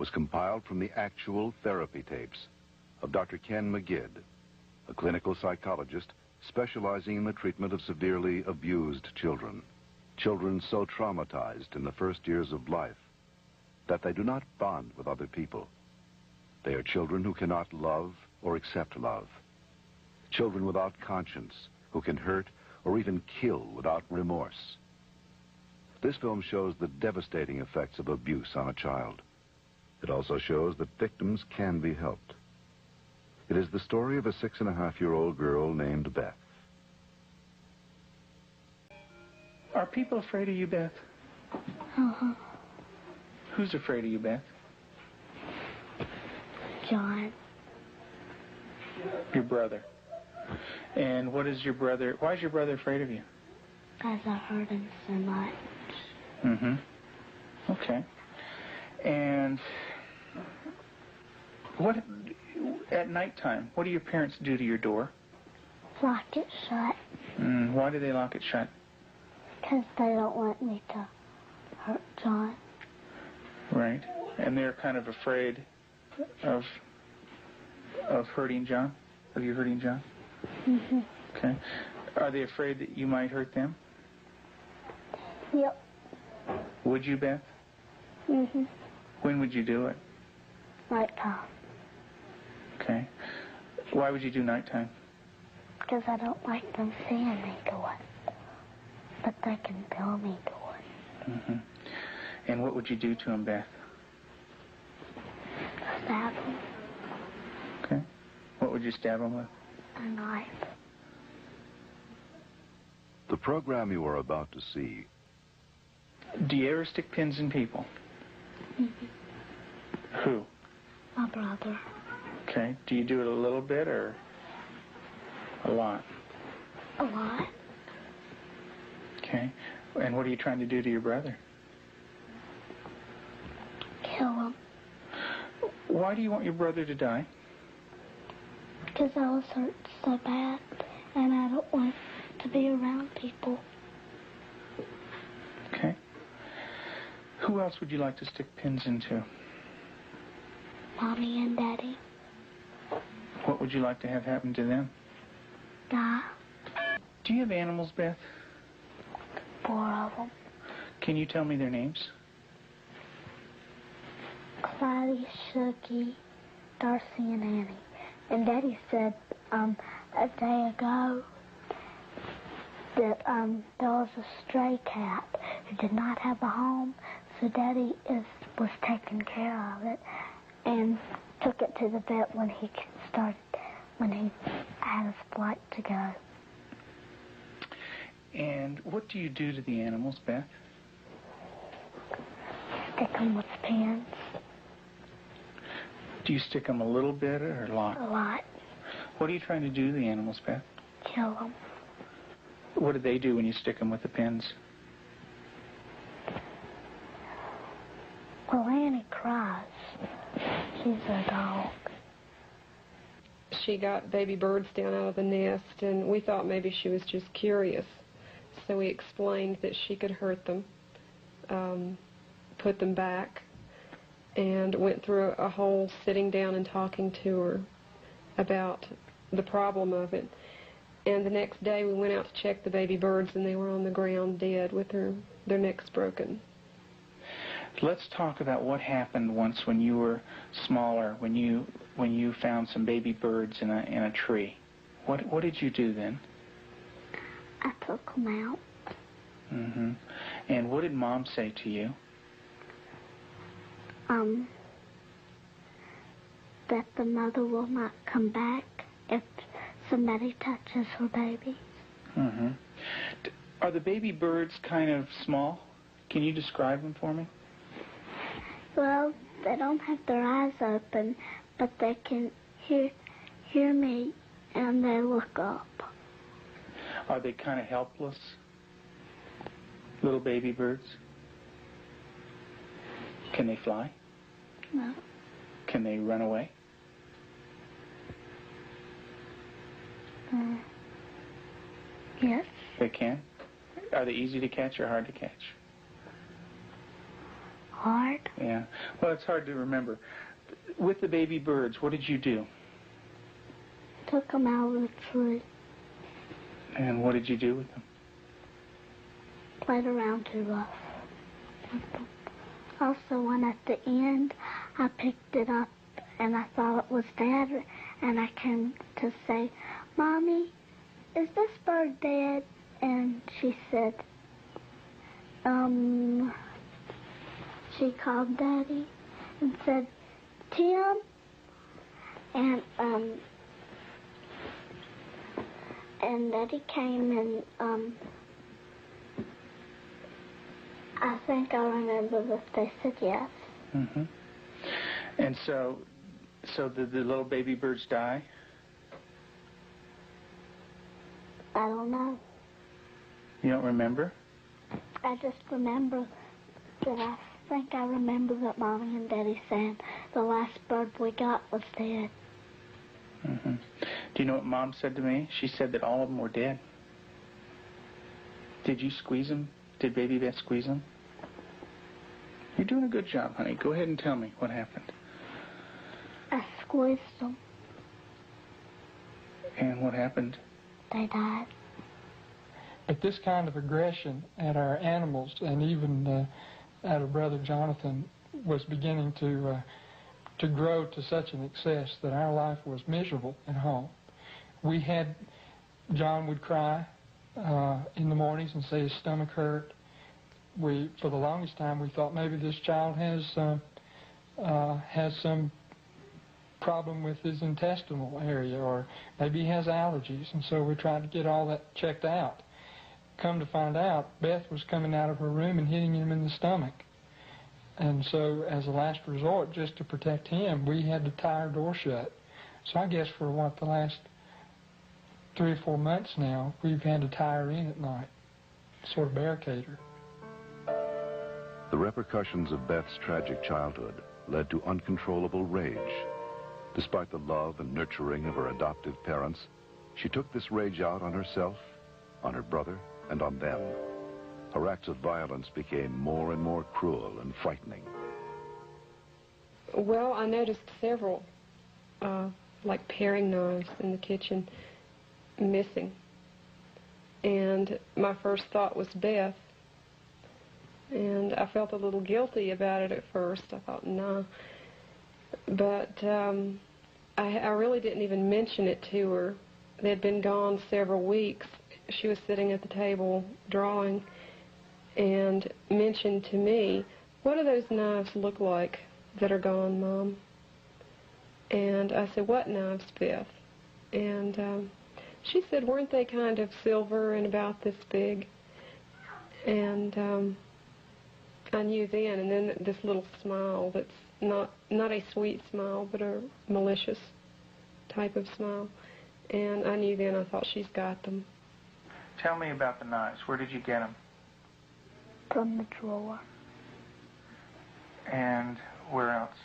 was compiled from the actual therapy tapes of Dr. Ken McGidd, a clinical psychologist specializing in the treatment of severely abused children. Children so traumatized in the first years of life that they do not bond with other people. They are children who cannot love or accept love. Children without conscience who can hurt or even kill without remorse. This film shows the devastating effects of abuse on a child. It also shows that victims can be helped. It is the story of a 6.5-year-old girl named Beth. Are people afraid of you, Beth? Uh-huh. Who's afraid of you, Beth? John. Your brother. And what is your brother, why is your brother afraid of you? Because I hurt him so much. Mm-hmm. Okay. And what, at nighttime, what do your parents do to your door? Lock it shut. Why do they lock it shut? Because they don't want me to hurt John. Right. And they're kind of afraid of hurting John? Of you hurting John? Mm-hmm. Okay. Are they afraid that you might hurt them? Yep. Would you, Beth? Mm-hmm. When would you do it? Nighttime. Okay. Why would you do nighttime? Because I don't like them seeing me do it. But they can feel me do it. Mm-hmm. And what would you do to him, Beth? Stab them. Okay. What would you stab him with? A knife. The program you are about to see. Do you ever stick pins in people? Mm-hmm. Who? My brother. Okay. Do you do it a little bit or a lot? A lot. Okay. And what are you trying to do to your brother? Kill him. Why do you want your brother to die? Because I was hurt so bad, and I don't want to be around people. Okay. Who else would you like to stick pins into? Mommy and Daddy. What would you like to have happen to them? Die. Do you have animals, Beth? 4 of them. Can you tell me their names? Clyde, Shuggy, Darcy, and Annie. And Daddy said a day ago that there was a stray cat who did not have a home, so Daddy was taking care of it and took it to the vet when he had his flight to go. And what do you do to the animals, Beth? Stick them with pins. Do you stick them a little bit or a lot? A lot. What are you trying to do to the animals, Beth? Kill them. What do they do when you stick them with the pins? Well, Annie cries. She's a dog. She got baby birds down out of the nest, and we thought maybe she was just curious. So we explained that she could hurt them, put them back, and went through a whole sitting down and talking to her about the problem of it. And the next day we went out to check the baby birds, and they were on the ground dead with their necks broken. Let's talk about what happened once when you were smaller, when you found some baby birds in a tree. What did you do then? I took them out. Mm-hmm. And what did Mom say to you? That the mother will not come back if somebody touches her baby. Mm-hmm. Are the baby birds kind of small? Can you describe them for me? Well, they don't have their eyes open, but they can hear me, and they look up. Are they kind of helpless? Little baby birds? Can they fly? No. Can they run away? Yes. They can? Are they easy to catch or hard to catch? hard. Yeah. Well, it's hard to remember. With the baby birds, what did you do? Took them out of the tree. And what did you do with them? Played around too rough. Also, when at the end, I picked it up and I thought it was Dad, and I came to say, Mommy, is this bird dead? And she said, she called Daddy and said, Tim, and Daddy came and, I think I remember that they said yes. Mm-hmm. And so did the little baby birds die? I don't know. You don't remember? I just remember that I think I remember that Mommy and Daddy said the last bird we got was dead. Mm-hmm. Do you know what Mom said to me? She said that all of them were dead. Did you squeeze them? Did Baby Beth squeeze them? You're doing a good job, honey. Go ahead and tell me what happened. I squeezed them. And what happened? They died. But this kind of aggression at our animals, and even at our brother Jonathan, was beginning to grow to such an excess that our life was miserable at home. John would cry in the mornings and say his stomach hurt. For the longest time, we thought maybe this child has some problem with his intestinal area, or maybe he has allergies, and so we tried to get all that checked out. Come to find out, Beth was coming out of her room and hitting him in the stomach. And so, as a last resort, just to protect him, we had to tie our door shut. So I guess for the last 3 or 4 months now, we've had to tie her in at night, sort of barricade her. The repercussions of Beth's tragic childhood led to uncontrollable rage. Despite the love and nurturing of her adoptive parents, she took this rage out on herself, on her brother, and on them. Her acts of violence became more and more cruel and frightening. Well, I noticed several, like paring knives in the kitchen, missing. And my first thought was Beth. And I felt a little guilty about it at first. I thought, nah. But I really didn't even mention it to her. They'd been gone several weeks. She was sitting at the table drawing and mentioned to me, what do those knives look like that are gone, Mom? And I said, what knives, Beth? And she said, weren't they kind of silver and about this big? And I knew then, and then this little smile that's not a sweet smile, but a malicious type of smile. And I knew then, I thought, she's got them. Tell me about the knives. Where did you get them? From the drawer. And where else?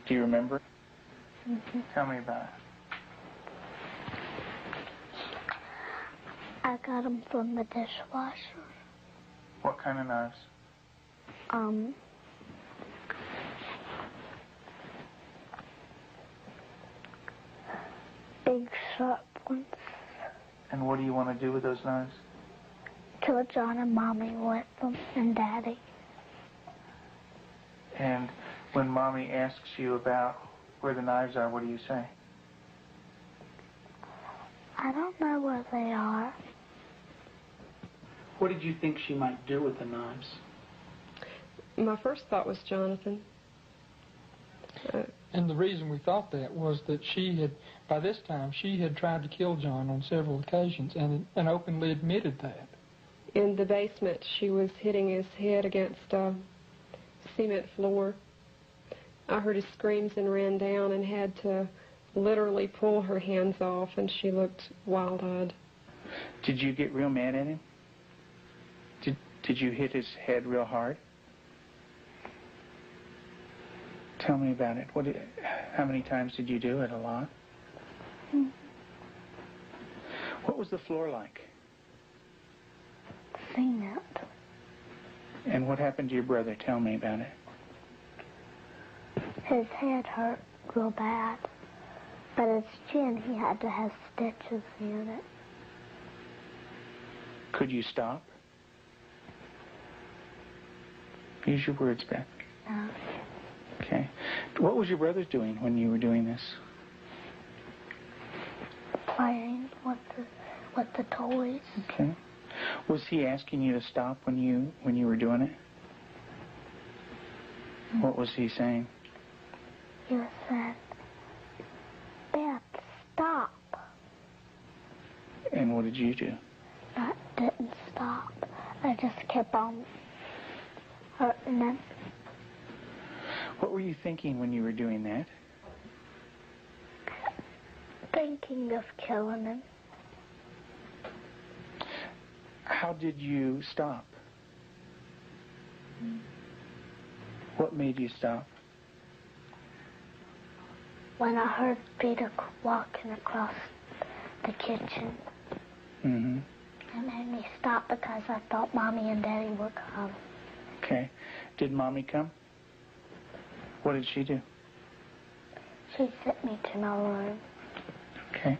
Do you remember? Mm-hmm. Tell me about it. I got them from the dishwasher. What kind of knives? Big sharp ones. And what do you want to do with those knives? Kill John and Mommy with them, and Daddy. And when Mommy asks you about where the knives are, what do you say? I don't know where they are. What did you think she might do with the knives? My first thought was Jonathan. And the reason we thought that was that by this time, she had tried to kill John on several occasions and openly admitted that. In the basement, she was hitting his head against a cement floor. I heard his screams and ran down and had to literally pull her hands off, and she looked wild-eyed. Did you get real mad at him? Did you hit his head real hard? Tell me about it. How many times did you do it? A lot? Mm-hmm. What was the floor like? seen it. And what happened to your brother? Tell me about it. His head hurt real bad, but his chin, he had to have stitches in it. Could you stop? Use your words, Beth. No. Okay. What was your brother doing when you were doing this? Playing with the toys. Okay. Was he asking you to stop when you were doing it? What was he saying? He said, Beth, stop. And what did you do? I didn't stop. I just kept on hurting him. What were you thinking when you were doing that? Thinking of killing him. How did you stop? What made you stop? When I heard Peter walking across the kitchen, Mm-hmm. it made me stop because I thought Mommy and Daddy were coming. Okay. Did Mommy come? What did she do? She sent me to my room. Okay.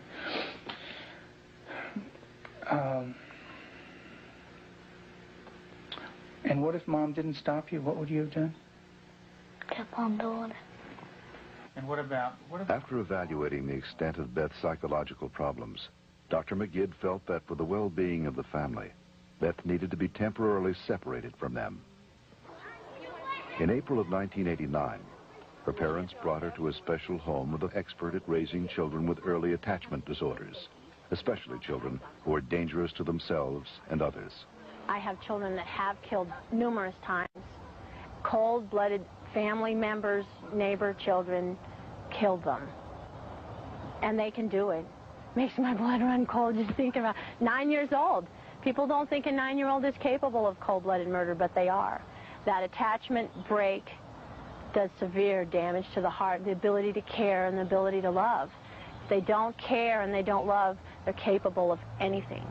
And what if Mom didn't stop you? What would you have done? Kept on doing it. And what about... After evaluating the extent of Beth's psychological problems, Dr. Magid felt that for the well-being of the family, Beth needed to be temporarily separated from them. In April of 1989, her parents brought her to a special home with an expert at raising children with early attachment disorders, especially children who are dangerous to themselves and others. I have children that have killed numerous times. Cold-blooded family members, neighbor children killed them. And they can do it. Makes my blood run cold just thinking about 9 years old. People don't think a 9-year-old is capable of cold-blooded murder, but they are. That attachment break does severe damage to the heart, the ability to care and the ability to love. If they don't care and they don't love, they're capable of anything.